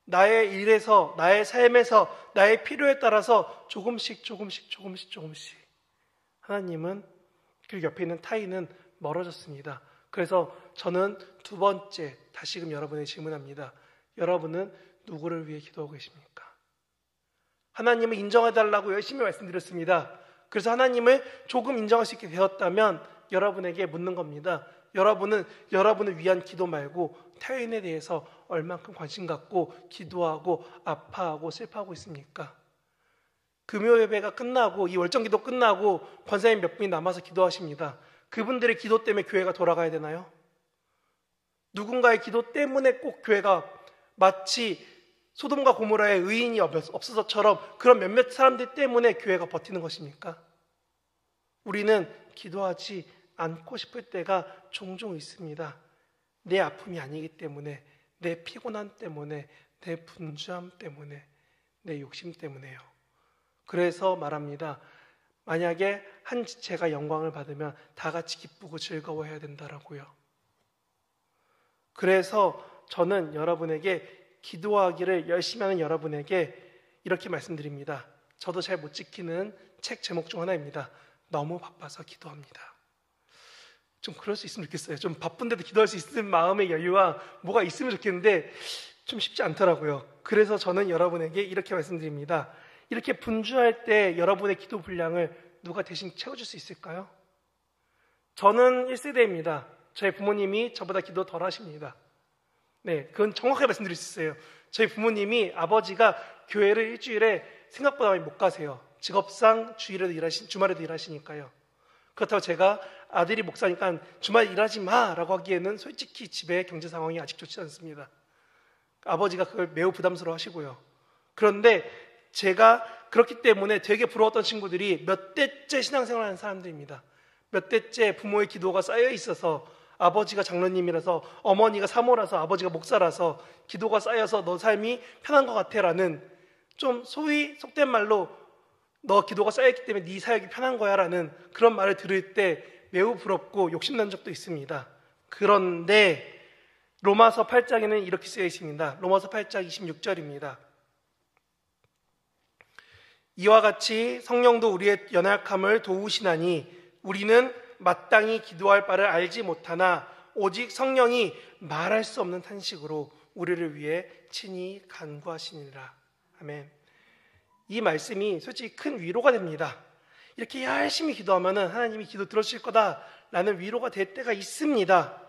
나의 일에서, 나의 삶에서, 나의 필요에 따라서 조금씩 하나님은 그리고 옆에 있는 타인은 멀어졌습니다. 그래서 저는 두 번째 다시금 여러분에게 질문합니다. 여러분은 누구를 위해 기도하고 계십니까? 하나님을 인정해달라고 열심히 말씀드렸습니다. 그래서 하나님을 조금 인정할 수 있게 되었다면 여러분에게 묻는 겁니다. 여러분은 여러분을 위한 기도 말고 타인에 대해서 얼만큼 관심 갖고 기도하고 아파하고 슬퍼하고 있습니까? 금요 예배가 끝나고 이 월정기도 끝나고 권사님 몇 분이 남아서 기도하십니다. 그분들의 기도 때문에 교회가 돌아가야 되나요? 누군가의 기도 때문에 꼭 교회가 마치 소돔과 고모라의 의인이 없어서처럼 그런 몇몇 사람들 때문에 교회가 버티는 것입니까? 우리는 기도하지 않고 싶을 때가 종종 있습니다. 내 아픔이 아니기 때문에, 내 피곤함 때문에, 내 분주함 때문에, 내 욕심 때문에요. 그래서 말합니다. 만약에 한 지체가 영광을 받으면 다 같이 기쁘고 즐거워해야 된다라고요. 그래서 저는 여러분에게 기도하기를 열심히 하는 여러분에게 이렇게 말씀드립니다. 저도 잘 못 지키는 책 제목 중 하나입니다. 너무 바빠서 기도합니다. 좀 그럴 수 있으면 좋겠어요. 좀 바쁜데도 기도할 수 있는 마음의 여유와 뭐가 있으면 좋겠는데 좀 쉽지 않더라고요. 그래서 저는 여러분에게 이렇게 말씀드립니다. 이렇게 분주할 때 여러분의 기도 분량을 누가 대신 채워줄 수 있을까요? 저는 1세대입니다. 저희 부모님이 저보다 기도 덜 하십니다. 네, 그건 정확하게 말씀드릴 수 있어요. 저희 부모님이 아버지가 교회를 일주일에 생각보다 많이 못 가세요. 직업상 주말에도 일하시니까요. 그렇다고 제가 아들이 목사니까 주말 일하지 마라고 하기에는 솔직히 집의 경제 상황이 아직 좋지 않습니다. 아버지가 그걸 매우 부담스러워 하시고요. 그런데 제가 그렇기 때문에 되게 부러웠던 친구들이 몇 대째 신앙생활 하는 사람들입니다. 몇 대째 부모의 기도가 쌓여 있어서 아버지가 장로님이라서 어머니가 사모라서 아버지가 목사라서 기도가 쌓여서 너 삶이 편한 것 같아 라는 좀 소위 속된 말로 너 기도가 쌓여있기 때문에 네 사역이 편한 거야 라는 그런 말을 들을 때 매우 부럽고 욕심난 적도 있습니다. 그런데 로마서 8장에는 이렇게 쓰여 있습니다. 로마서 8장 26절입니다. 이와 같이 성령도 우리의 연약함을 도우시나니 우리는 마땅히 기도할 바를 알지 못하나 오직 성령이 말할 수 없는 탄식으로 우리를 위해 친히 간구하시니라. 아멘. 이 말씀이 솔직히 큰 위로가 됩니다. 이렇게 열심히 기도하면 하나님이 기도 들어주실 거다라는 위로가 될 때가 있습니다.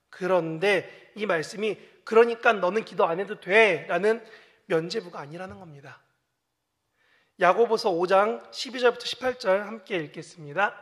그런데 이 말씀이 그러니까 너는 기도 안 해도 돼 라는 면죄부가 아니라는 겁니다. 야고보서 5장 12절부터 18절 함께 읽겠습니다.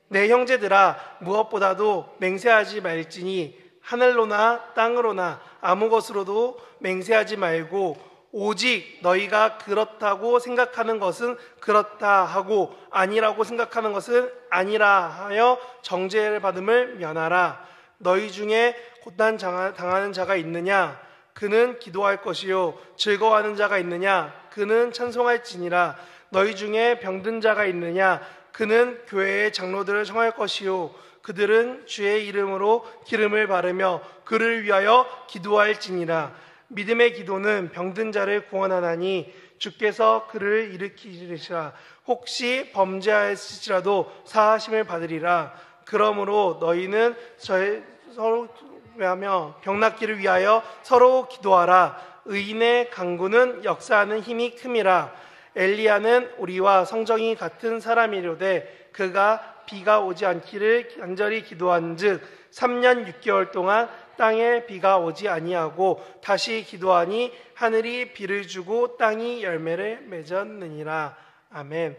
내 형제들아 무엇보다도 맹세하지 말지니 하늘로나 땅으로나 아무 것으로도 맹세하지 말고 오직 너희가 그렇다고 생각하는 것은 그렇다 하고 아니라고 생각하는 것은 아니라 하여 정죄를 받음을 면하라. 너희 중에 고난 당하는 자가 있느냐? 그는 기도할 것이요. 즐거워하는 자가 있느냐? 그는 찬송할지니라. 너희 중에 병든 자가 있느냐? 그는 교회의 장로들을 청할 것이요. 그들은 주의 이름으로 기름을 바르며 그를 위하여 기도할지니라. 믿음의 기도는 병든 자를 구원하나니 주께서 그를 일으키시리라. 혹시 범죄하였을지라도 사하심을 받으리라. 그러므로 너희는 서로 위하며 병낫기를 위하여 서로 기도하라. 의인의 간구는 역사하는 힘이 큼이라. 엘리야는 우리와 성정이 같은 사람이로되 그가 비가 오지 않기를 간절히 기도한즉 3년 6개월 동안 땅에 비가 오지 아니하고 다시 기도하니 하늘이 비를 주고 땅이 열매를 맺었느니라. 아멘.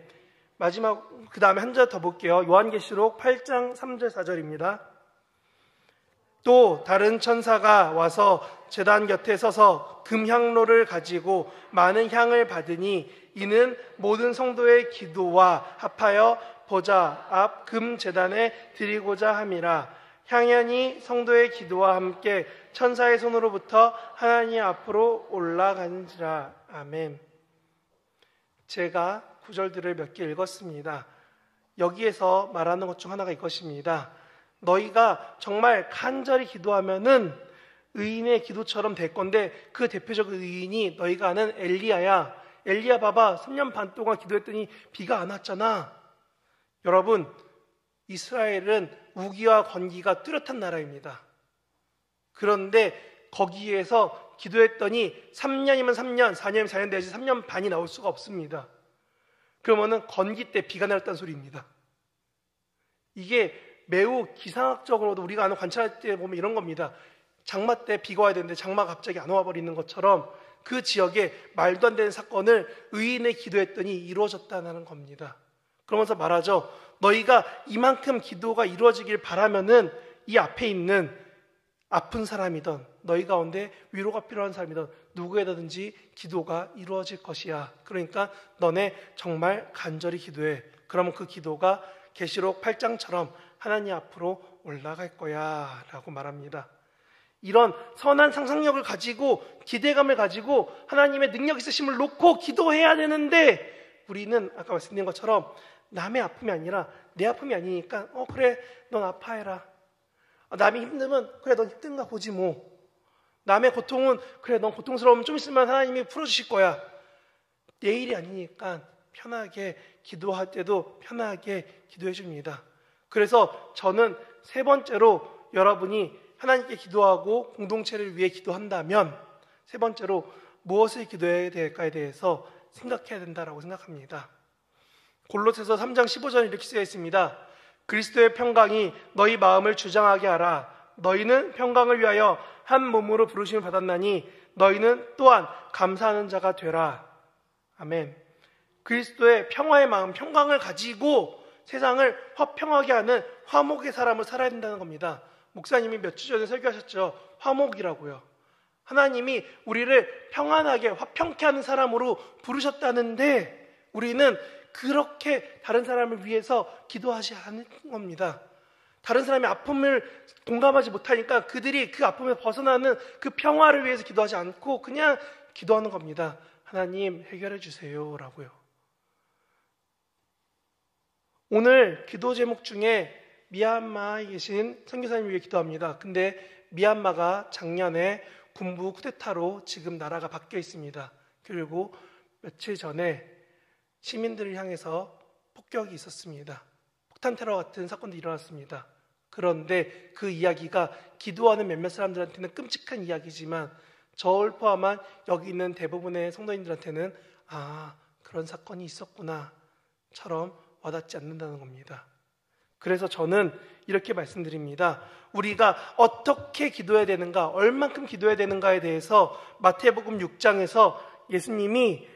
마지막 그 다음에 한 절 더 볼게요. 요한계시록 8장 3절 4절입니다. 또 다른 천사가 와서 제단 곁에 서서 금향로를 가지고 많은 향을 받으니 이는 모든 성도의 기도와 합하여 보좌 앞 금 제단에 드리고자 함이라. 향연이 성도의 기도와 함께 천사의 손으로부터 하나님 앞으로 올라가는지라. 아멘. 제가 구절들을 몇 개 읽었습니다. 여기에서 말하는 것 중 하나가 이것입니다. 너희가 정말 간절히 기도하면은 의인의 기도처럼 될 건데, 그 대표적 의인이 너희가 아는 엘리야야. 엘리야 봐봐, 3년 반 동안 기도했더니 비가 안 왔잖아. 여러분, 이스라엘은 우기와 건기가 뚜렷한 나라입니다. 그런데 거기에서 기도했더니 3년이면 3년, 4년이면 4년 내지 3년 반이 나올 수가 없습니다. 그러면은 건기 때 비가 내렸다는 소리입니다. 이게 매우 기상학적으로도 우리가 아는 관찰할 때 보면 이런 겁니다. 장마 때 비가 와야 되는데 장마가 갑자기 안 와버리는 것처럼 그 지역에 말도 안 되는 사건을 의인의 기도했더니 이루어졌다는 겁니다. 그러면서 말하죠. 너희가 이만큼 기도가 이루어지길 바라면은 이 앞에 있는 아픈 사람이든 너희 가운데 위로가 필요한 사람이든 누구에다든지 기도가 이루어질 것이야. 그러니까 너네 정말 간절히 기도해. 그러면 그 기도가 계시록 8장처럼 하나님 앞으로 올라갈 거야 라고 말합니다. 이런 선한 상상력을 가지고 기대감을 가지고 하나님의 능력 있으심을 놓고 기도해야 되는데, 우리는 아까 말씀드린 것처럼 남의 아픔이 아니라 내 아픔이 아니니까 그래 넌 아파해라. 남이 힘들면 그래 넌 힘든가 보지 뭐. 남의 고통은 그래 넌 고통스러우면 좀 있으면 하나님이 풀어주실 거야. 내 일이 아니니까 편하게 기도할 때도 편하게 기도해 줍니다. 그래서 저는 세 번째로, 여러분이 하나님께 기도하고 공동체를 위해 기도한다면 세 번째로 무엇을 기도해야 될까에 대해서 생각해야 된다고 생각합니다. 골로새서 3장 15절에 이렇게 쓰여 있습니다. 그리스도의 평강이 너희 마음을 주장하게 하라. 너희는 평강을 위하여 한 몸으로 부르심을 받았나니 너희는 또한 감사하는 자가 되라. 아멘. 그리스도의 평화의 마음, 평강을 가지고 세상을 화평하게 하는 화목의 사람을 살아야 된다는 겁니다. 목사님이 몇 주 전에 설교하셨죠. 화목이라고요. 하나님이 우리를 평안하게 화평케 하는 사람으로 부르셨다는데 우리는 그렇게 다른 사람을 위해서 기도하지 않는 겁니다. 다른 사람의 아픔을 공감하지 못하니까 그들이 그 아픔에 벗어나는 그 평화를 위해서 기도하지 않고 그냥 기도하는 겁니다. 하나님 해결해 주세요 라고요. 오늘 기도 제목 중에 미얀마에 계신 선교사님 위해 기도합니다. 근데 미얀마가 작년에 군부 쿠데타로 지금 나라가 바뀌어 있습니다. 그리고 며칠 전에 시민들을 향해서 폭격이 있었습니다. 폭탄 테러 같은 사건도 일어났습니다. 그런데 그 이야기가 기도하는 몇몇 사람들한테는 끔찍한 이야기지만 저를 포함한 여기 있는 대부분의 성도님들한테는 그런 사건이 있었구나처럼 와닿지 않는다는 겁니다. 그래서 저는 이렇게 말씀드립니다. 우리가 어떻게 기도해야 되는가, 얼만큼 기도해야 되는가에 대해서 마태복음 6장에서 예수님이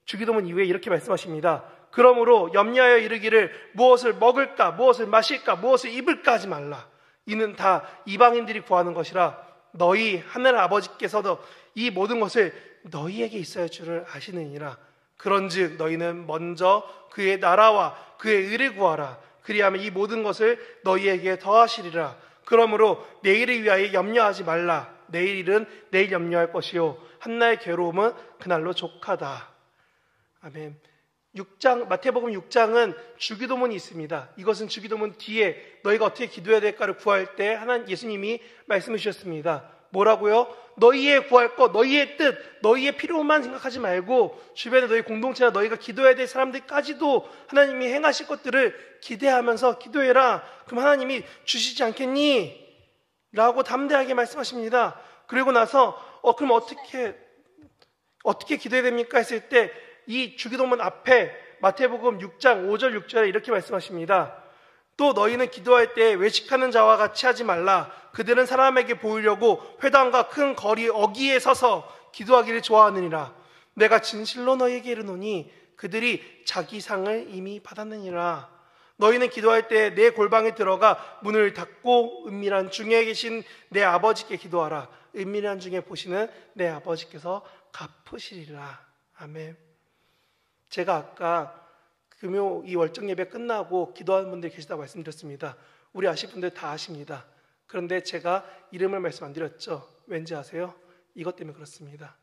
주기도문 이후에 이렇게 말씀하십니다. 그러므로 염려하여 이르기를 무엇을 먹을까, 무엇을 마실까, 무엇을 입을까 하지 말라. 이는 다 이방인들이 구하는 것이라. 너희 하늘 아버지께서도 이 모든 것을 너희에게 있어야 할 줄을 아시느니라. 그런즉 너희는 먼저 그의 나라와 그의 의를 구하라. 그리하면 이 모든 것을 너희에게 더하시리라. 그러므로 내일을 위하여 염려하지 말라. 내일 일은 내일 염려할 것이요 한날의 괴로움은 그날로 족하다. 아멘. 6장, 마태복음 6장은 주기도문이 있습니다. 이것은 주기도문 뒤에 너희가 어떻게 기도해야 될까를 구할 때 하나님 예수님이 말씀해 주셨습니다. 뭐라고요? 너희의 구할 것, 너희의 뜻, 너희의 필요만 생각하지 말고 주변에 너희 공동체나 너희가 기도해야 될 사람들까지도 하나님이 행하실 것들을 기대하면서 기도해라. 그럼 하나님이 주시지 않겠니? 라고 담대하게 말씀하십니다. 그리고 나서 그럼 어떻게 기도해야 됩니까? 했을 때 이 주기도문 앞에 마태복음 6장 5절 6절에 이렇게 말씀하십니다. 또 너희는 기도할 때 외식하는 자와 같이 하지 말라. 그들은 사람에게 보이려고 회당과 큰 거리 어귀에 서서 기도하기를 좋아하느니라. 내가 진실로 너희에게 이르노니 그들이 자기 상을 이미 받았느니라. 너희는 기도할 때 내 골방에 들어가 문을 닫고 은밀한 중에 계신 내 아버지께 기도하라. 은밀한 중에 보시는 내 아버지께서 갚으시리라. 아멘. 제가 아까 금요 이 월정 예배 끝나고 기도하는 분들이 계시다고 말씀드렸습니다. 우리 아실 분들 다 아십니다. 그런데 제가 이름을 말씀 안 드렸죠. 왠지 아세요? 이것 때문에 그렇습니다.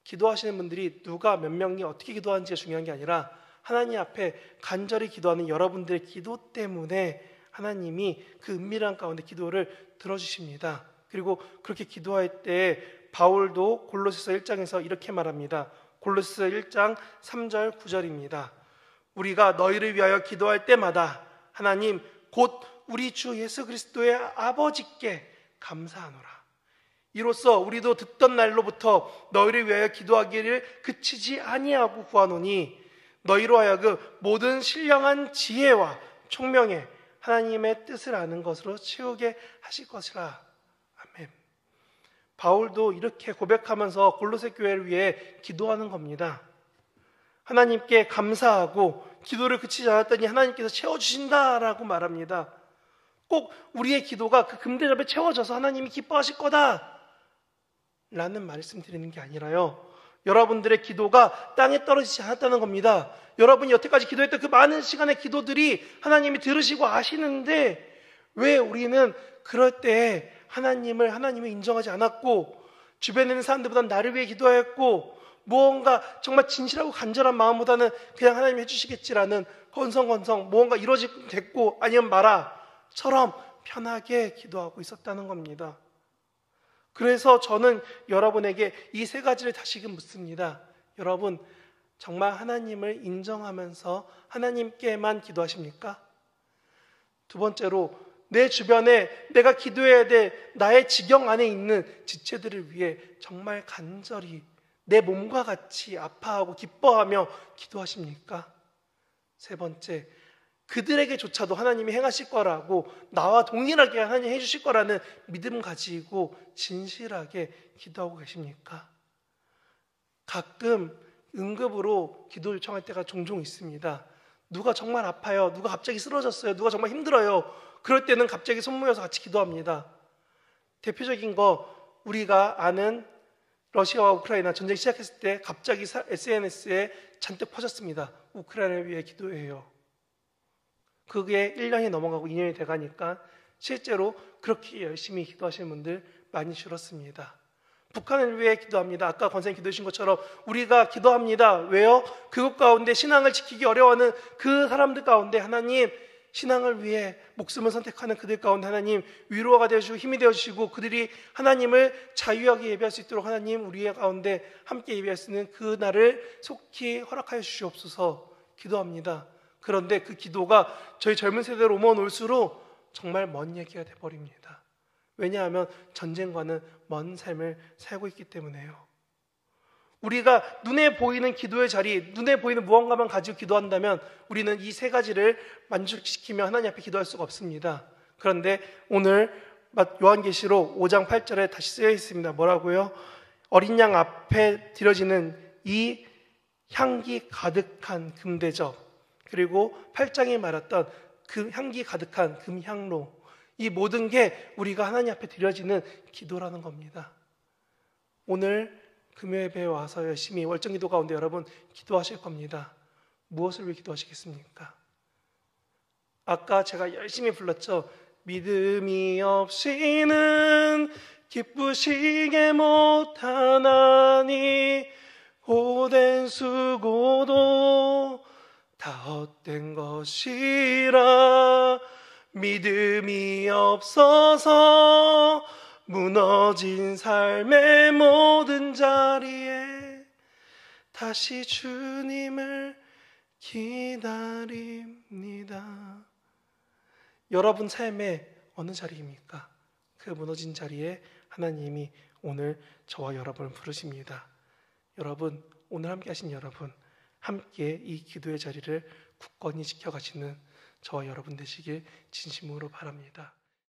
기도하시는 분들이 누가 몇 명이 어떻게 기도하는지가 중요한 게 아니라 하나님 앞에 간절히 기도하는 여러분들의 기도 때문에 하나님이 그 은밀한 가운데 기도를 들어주십니다. 그리고 그렇게 기도할 때 바울도 골로새서 1장에서 이렇게 말합니다. 골로새서 1장 3절 9절입니다. 우리가 너희를 위하여 기도할 때마다 하나님 곧 우리 주 예수 그리스도의 아버지께 감사하노라. 이로써 우리도 듣던 날로부터 너희를 위하여 기도하기를 그치지 아니하고 구하노니 너희로 하여금 모든 신령한 지혜와 총명에 하나님의 뜻을 아는 것으로 채우게 하실 것이라. 아멘. 바울도 이렇게 고백하면서 골로새 교회를 위해 기도하는 겁니다. 하나님께 감사하고 기도를 그치지 않았더니 하나님께서 채워주신다라고 말합니다. 꼭 우리의 기도가 그 금대접에 채워져서 하나님이 기뻐하실 거다 라는 말씀 드리는 게 아니라요, 여러분들의 기도가 땅에 떨어지지 않았다는 겁니다. 여러분이 여태까지 기도했던 그 많은 시간의 기도들이 하나님이 들으시고 아시는데 왜 우리는 그럴 때 하나님을 인정하지 않았고 주변에 있는 사람들보다 나를 위해 기도하였고 무언가 정말 진실하고 간절한 마음보다는 그냥 하나님이 해주시겠지라는 건성건성 무언가 이루어지겠고 아니면 마라처럼 편하게 기도하고 있었다는 겁니다. 그래서 저는 여러분에게 이 세 가지를 다시금 묻습니다. 여러분 정말 하나님을 인정하면서 하나님께만 기도하십니까? 두 번째로 내 주변에 내가 기도해야 될 나의 지경 안에 있는 지체들을 위해 정말 간절히 내 몸과 같이 아파하고 기뻐하며 기도하십니까? 세 번째, 그들에게조차도 하나님이 행하실 거라고 나와 동일하게 하나님이 해주실 거라는 믿음 가지고 진실하게 기도하고 계십니까? 가끔 응급으로 기도 요청할 때가 종종 있습니다. 누가 정말 아파요. 누가 갑자기 쓰러졌어요. 누가 정말 힘들어요. 그럴 때는 갑자기 손 모여서 같이 기도합니다. 대표적인 거 우리가 아는 러시아와 우크라이나 전쟁 시작했을 때 갑자기 SNS에 잔뜩 퍼졌습니다. 우크라이나를 위해 기도해요. 그게 1년이 넘어가고 2년이 돼가니까 실제로 그렇게 열심히 기도하시는 분들 많이 줄었습니다. 북한을 위해 기도합니다. 아까 권사님 기도해 주신 것처럼 우리가 기도합니다. 왜요? 그곳 가운데 신앙을 지키기 어려워하는 그 사람들 가운데 하나님 신앙을 위해 목숨을 선택하는 그들 가운데 하나님 위로가 되어주시고 힘이 되어주시고 그들이 하나님을 자유하게 예배할 수 있도록 하나님 우리의 가운데 함께 예배할 수 있는 그 날을 속히 허락하여 주시옵소서 기도합니다. 그런데 그 기도가 저희 젊은 세대로 오면 올수록 정말 먼 얘기가 돼버립니다. 왜냐하면 전쟁과는 먼 삶을 살고 있기 때문에요. 우리가 눈에 보이는 기도의 자리, 눈에 보이는 무언가만 가지고 기도한다면 우리는 이 세 가지를 만족시키며 하나님 앞에 기도할 수가 없습니다. 그런데 오늘 요한계시록 5장 8절에 다시 쓰여 있습니다. 뭐라고요? 어린 양 앞에 드려지는 이 향기 가득한 금대접, 그리고 8장에 말했던 그 향기 가득한 금향로, 이 모든 게 우리가 하나님 앞에 드려지는 기도라는 겁니다. 오늘 금요예배에 와서 열심히 월정기도 가운데 여러분 기도하실 겁니다. 무엇을 위해 기도하시겠습니까? 아까 제가 열심히 불렀죠. 믿음이 없이는 기쁘시게 못하나니 고된 수고도 다 헛된 것이라. 믿음이 없어서 무너진 삶의 모든 자리에 다시 주님을 기다립니다. 여러분 삶의 어느 자리입니까? 그 무너진 자리에 하나님이 오늘 저와 여러분을 부르십니다. 여러분, 오늘 함께 하신 여러분, 함께 이 기도의 자리를 굳건히 지켜가시는 저와 여러분 되시길 진심으로 바랍니다.